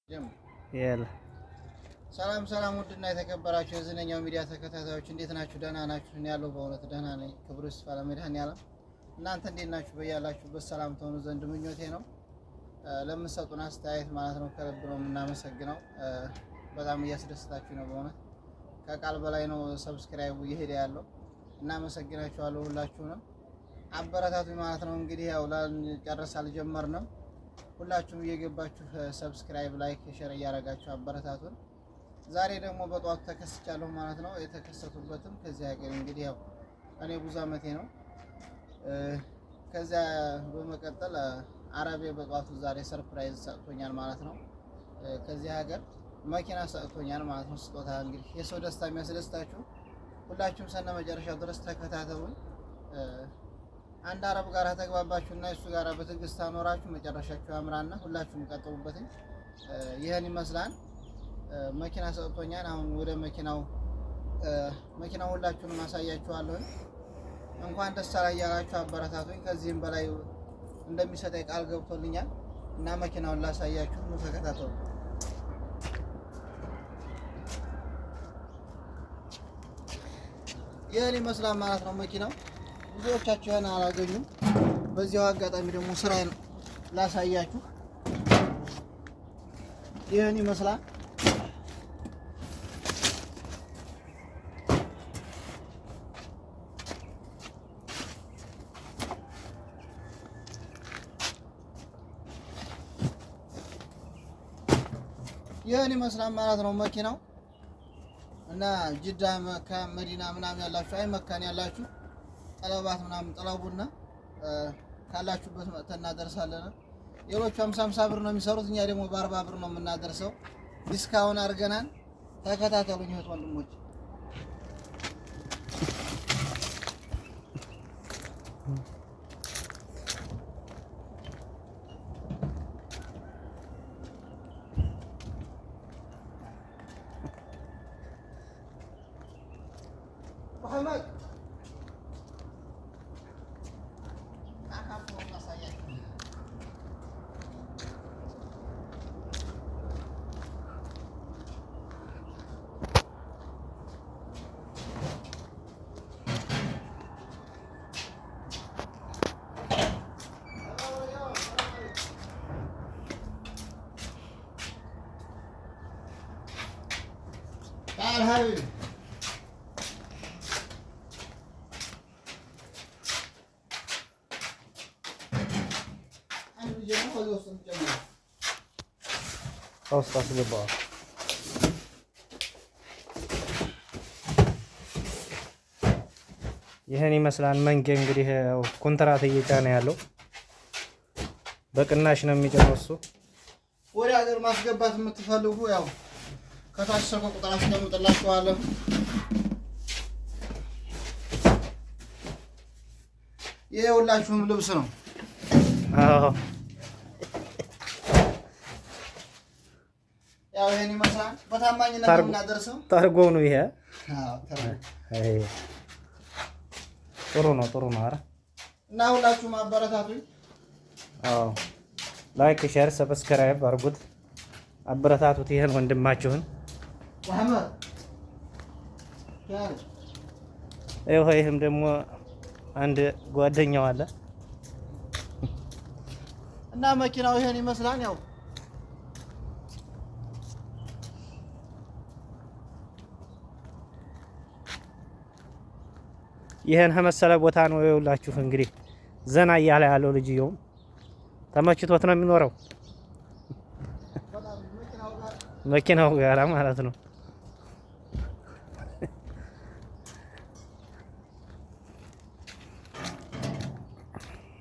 يلا ሰላም ሰላም ውድና የተከበራችሁ የዝነኛው ሚዲያ ተከታታዮች እንዴት ናችሁ? ደህና ናችሁ? እኔ ያለው በእውነት ደህና ነኝ። ክብሩ ይስፋ ለመድኃኔዓለም። እናንተ እንዴት ናችሁ? በያላችሁበት ሰላም ትሆኑ ዘንድ ምኞቴ ነው። ለምትሰጡን አስተያየት ማለት ነው ከልብ ነው የምናመሰግነው። በጣም እያስደስታችሁ ነው በእውነት ከቃል በላይ ነው። ሰብስክራይቡ እየሄደ ያለው እናመሰግናችኋለሁ። ሁላችሁንም አበረታቱኝ ማለት ነው። እንግዲህ ያው ጨርስ አልጀመርንም። ሁላችሁም እየገባችሁ ሰብስክራይብ፣ ላይክ፣ ሼር እያደረጋችሁ አበረታቱን። ዛሬ ደግሞ በጧቱ ተከስቻለሁ ማለት ነው። የተከሰቱበትም ከዚህ ሀገር እንግዲህ ያው እኔ ብዙ አመቴ ነው። ከዛ በመቀጠል አረቤ በጧቱ ዛሬ ሰርፕራይዝ ሰጥቶኛል ማለት ነው። ከዚህ ሀገር መኪና ሰጥቶኛል ማለት ነው። ስጦታ እንግዲህ የሰው ደስታ የሚያስደስታችሁ ሁላችሁም ሰነ መጨረሻው ድረስ ተከታተሉን። አንድ አረብ ጋር ተግባባችሁና እሱ ጋር በትዕግስት አኖራችሁ መጨረሻችሁ ያምራና ሁላችሁም ቀጥሉበት። ይሄን ይመስላል። መኪና ሰጥቶኛል። አሁን ወደ መኪናው ሁላችሁንም አሳያችኋለሁ። እንኳን ደስ አላችሁ ያላችሁ አበረታቱኝ። ከዚህም በላይ እንደሚሰጠኝ ቃል ገብቶልኛል እና መኪናውን ላሳያችሁ ነው። ተከታተሉ። ይሄን ይመስላል ማለት ነው መኪናው። ብዙዎቻችሁ ያን አላገኙም። በዚያው አጋጣሚ ደግሞ ስራዬን ላሳያችሁ። ይሄን ይመስላል። ይሄን ይመስላል ማለት ነው መኪናው እና ጅዳ፣ መካ፣ መዲና ምናምን ያላችሁ አይ መካን ያላችሁ ጠለባት ምናምን ጠለቡና ካላችሁበት መጥተን እናደርሳለን። ሌሎቹ 50 ብር ነው የሚሰሩት፣ እኛ ደግሞ በ40 ብር ነው የምናደርሰው። ዲስካውንት አድርገናል። ተከታተሉኝ እህት ወንድሞች። محمد تعال حبيبي أوسط بالبعض. ይሄን ይመስላል መንገ እንግዲህ ኮንትራት እየጫነ ያለው በቅናሽ ነው የሚጨርሰው። እሱ ወደ ሀገር ማስገባት የምትፈልጉ ያው ከታች ስልክ ቁጥር አስቀምጥላችኋለሁ። ይሄ ሁላችሁም ልብስ ነው። አዎ ያው ይሄን ይመስላል። በታማኝነት እናደርሰው ታርጎው ነው ይሄ። አዎ አይ ጥሩ ነው ኧረ እና ሁላችሁም አበረታቱኝ። አዎ ላይክ፣ ሼር፣ ሰብስክራይብ አድርጉት፣ አበረታቱት ይሄን ወንድማችሁን መሐመድ። ይሄም ደግሞ አንድ ጓደኛው አለ እና መኪናው ይሄን ይመስላል። ያው ይሄን ከመሰለ ቦታ ነው ይውላችሁ እንግዲህ ዘና እያለ ያለው ልጅየው ተመችቶት ነው የሚኖረው መኪናው ጋር ማለት ነው።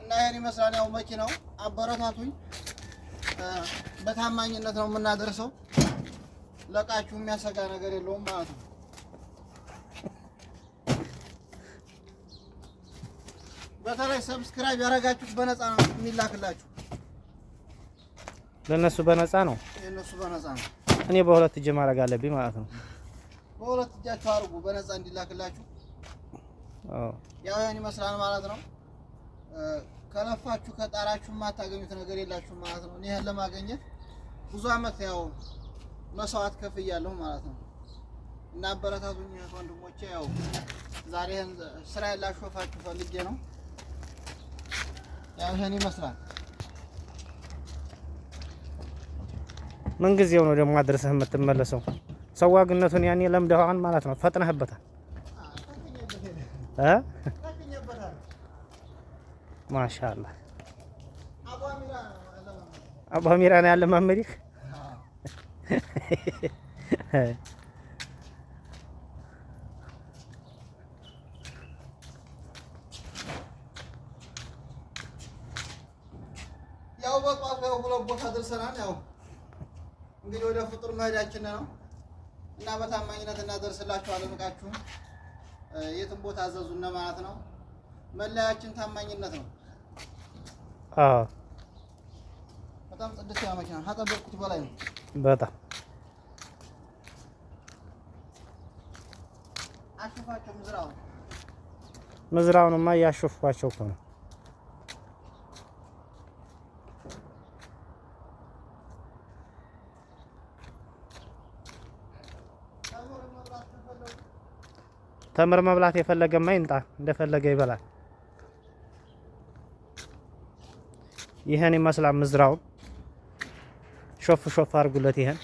እና ይሄን ይመስላል ያው መኪናው። አበረታቱኝ። በታማኝነት ነው የምናደርሰው። ለቃችሁ የሚያሰጋ ነገር የለውም ማለት ነው። በተለይ ሰብስክራይብ ያደረጋችሁት በነፃ ነው የሚላክላችሁ። ለነሱ በነፃ ነው፣ የነሱ በነፃ ነው። እኔ በሁለት እጅ ማድረግ አለብኝ ማለት ነው። በሁለት እጃችሁ አድርጉ በነፃ እንዲላክላችሁ። አዎ ያው ያን ይመስላል ማለት ነው። ከለፋችሁ ከጣራችሁ የማታገኙት ነገር የላችሁም ማለት ነው። እኔ ለማግኘት ብዙ አመት ያው መስዋዕት ከፍያለሁ ማለት ነው። እና አበረታቱኝ ወንድሞቼ። ያው ዛሬ ስራ ያላሾፋችሁ ፈልጌ ነው። ያው ይሄን ይመስላል። ምን ጊዜው ነው ደግሞ አድርሰህ የምትመለሰው? ሰዋግነቱን ያኔ ለምደዋን ማለት ነው። ፈጥነህበታል እ ማሻአላህ አባሚራ ነው ያለ ማመሪክ ያው በቃ ሁለት ቦታ ደርሰናል። ያው እንግዲህ ወደ ፍጡር መሄዳችን ነው እና በታማኝነት እናደርስላችኋለን። እቃችሁን የትም ቦታ አዘዙና ማለት ነው። መለያችን ታማኝነት ነው። አዎ በጣም ጽድት ያለ መኪና ከጠበቅኩት በላይ ነው። በጣም አሽፋቸው ምዝራውንማ እያሾፍኳቸው እኮ ነው። ተምር መብላት የፈለገማ ይምጣ፣ እንደፈለገ ይበላል። ይሄን ይመስላል ምዝራው። ሾፍ ሾፍ አድርጉለት ይሄን።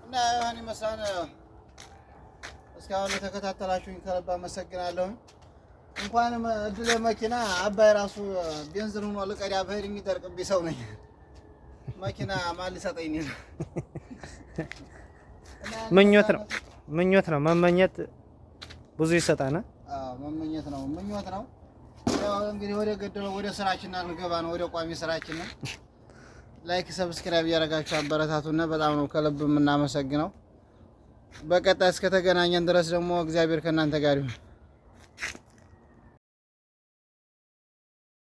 እና ይሄን ይመስላል። እስካሁን የተከታተላችሁኝ ከልብ አመሰግናለሁ። እንኳንም እድለ መኪና አባይ ራሱ ቤንዚን ሆኖ ልቀዳ በሄድ የሚደርቅብኝ ሰው ነኝ። መኪና ማን ሊሰጠኝ ነው? ምኞት ነው መመኘት ብዙ ይሰጣና። አዎ መመኘት ነው ምኞት ነው። ያው እንግዲህ ወደ ገደለው ወደ ስራችን ልገባ ነው፣ ወደ ቋሚ ስራችን ነው። ላይክ ሰብስክራይብ ያደረጋችሁ አበረታቱና በጣም ነው ከልብ የምናመሰግነው። በቀጣይ እስከተገናኘን ድረስ ደግሞ እግዚአብሔር ከእናንተ ጋር ይሁን።